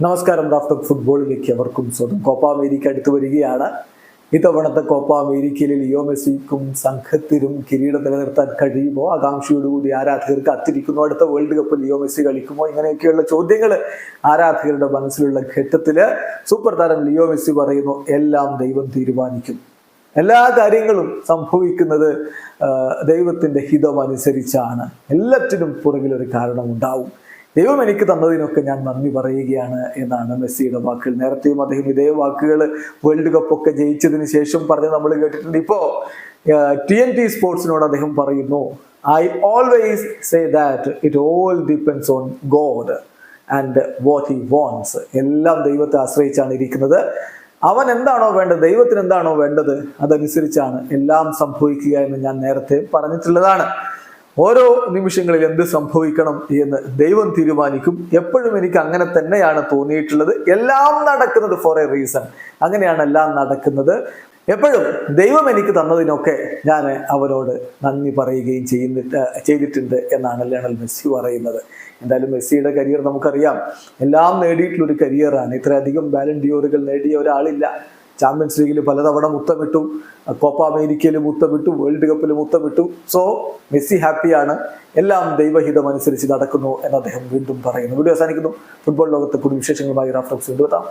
നമസ്കാരം. റാഫ്റ്റർ ഫുട്ബോളിലേക്ക് അവർക്കും സ്വന്തം. കോപ്പ അമേരിക്ക അടുത്തു വരികയാണ്. ഇത്തവണത്തെ കോപ്പ അമേരിക്കയിൽ ലിയോ മെസ്സിക്കും സംഘത്തിനും കിരീടം നിലനിർത്താൻ കഴിയുമോ? ആകാംക്ഷയോടുകൂടി ആരാധകർ കാത്തിരിക്കുന്നു. അടുത്ത വേൾഡ് കപ്പ് ലിയോ മെസ്സി കളിക്കുമോ? ഇങ്ങനെയൊക്കെയുള്ള ചോദ്യങ്ങൾ ആരാധകരുടെ മനസ്സിലുള്ള ഘട്ടത്തില് സൂപ്പർ താരം ലിയോ മെസ്സി പറയുന്നു, എല്ലാം ദൈവം തീരുമാനിക്കും. എല്ലാ കാര്യങ്ങളും സംഭവിക്കുന്നത് ദൈവത്തിന്റെ ഹിതം അനുസരിച്ചാണ്. എല്ലാറ്റിനും പുറകിലൊരു കാരണമുണ്ടാവും. ദൈവം എനിക്ക് തന്നതിനൊക്കെ ഞാൻ നന്ദി പറയുകയാണ് എന്നാണ് മെസ്സിയുടെ വാക്കുകൾ. നേരത്തെയും അദ്ദേഹം ഇതേ വാക്കുകൾ വേൾഡ് കപ്പ് ഒക്കെ ജയിച്ചതിന് ശേഷം പറഞ്ഞ് നമ്മൾ കേട്ടിട്ടുണ്ട്. ഇപ്പോ TNT സ്പോർട്സിനോട് അദ്ദേഹം പറയുന്നു, I always say that it all depends on God and what he wants. എല്ലാം ദൈവത്തെ ആശ്രയിച്ചാണ് ഇരിക്കുന്നത്. അവൻ എന്താണോ വേണ്ടത്, ദൈവത്തിന് എന്താണോ വേണ്ടത്, അതനുസരിച്ചാണ് എല്ലാം സംഭവിക്കുക എന്ന് ഞാൻ നേരത്തെ പറഞ്ഞിട്ടുള്ളതാണ്. ഓരോ നിമിഷങ്ങളിൽ എന്ത് സംഭവിക്കണം എന്ന് ദൈവം തീരുമാനിക്കും. എപ്പോഴും എനിക്ക് അങ്ങനെ തന്നെയാണ് തോന്നിയിട്ടുള്ളത്. എല്ലാം നടക്കുന്നത് ഫോർ എ റീസൺ. അങ്ങനെയാണ് എല്ലാം നടക്കുന്നത്. എപ്പോഴും ദൈവം എനിക്ക് തന്നതിനൊക്കെ ഞാൻ അവനോട് നന്ദി പറയുകയും ചെയ്തിട്ടുണ്ട് എന്നാണ് ലയണൽ മെസ്സി പറയുന്നത്. എന്തായാലും മെസ്സിയുടെ കരിയർ നമുക്കറിയാം, എല്ലാം നേടിയിട്ടുള്ളൊരു കരിയറാണ്. ഇത്രയധികം ബാലൻ ഡിയോറുകൾ നേടിയ ഒരാളില്ല. ചാമ്പ്യൻസ് ലീഗിൽ പലതവണ മുത്തമിട്ടു, കോപ്പ അമേരിക്കയിൽ മുത്തമിട്ടു, വേൾഡ് കപ്പിൽ മുത്തമിട്ടു. സോ മെസ്സി ഹാപ്പിയാണ്. എല്ലാം ദൈവഹിതം അനുസരിച്ച് നടക്കുന്നു എന്ന് അദ്ദേഹം വീണ്ടും പറയുന്നു. വീഡിയോ അവസാനിക്കുന്നു. ഫുട്ബോൾ ലോകത്തെ പുതിയ വിശേഷങ്ങളുമായി റാഫ്റ്റർ വീണ്ടും എത്താം.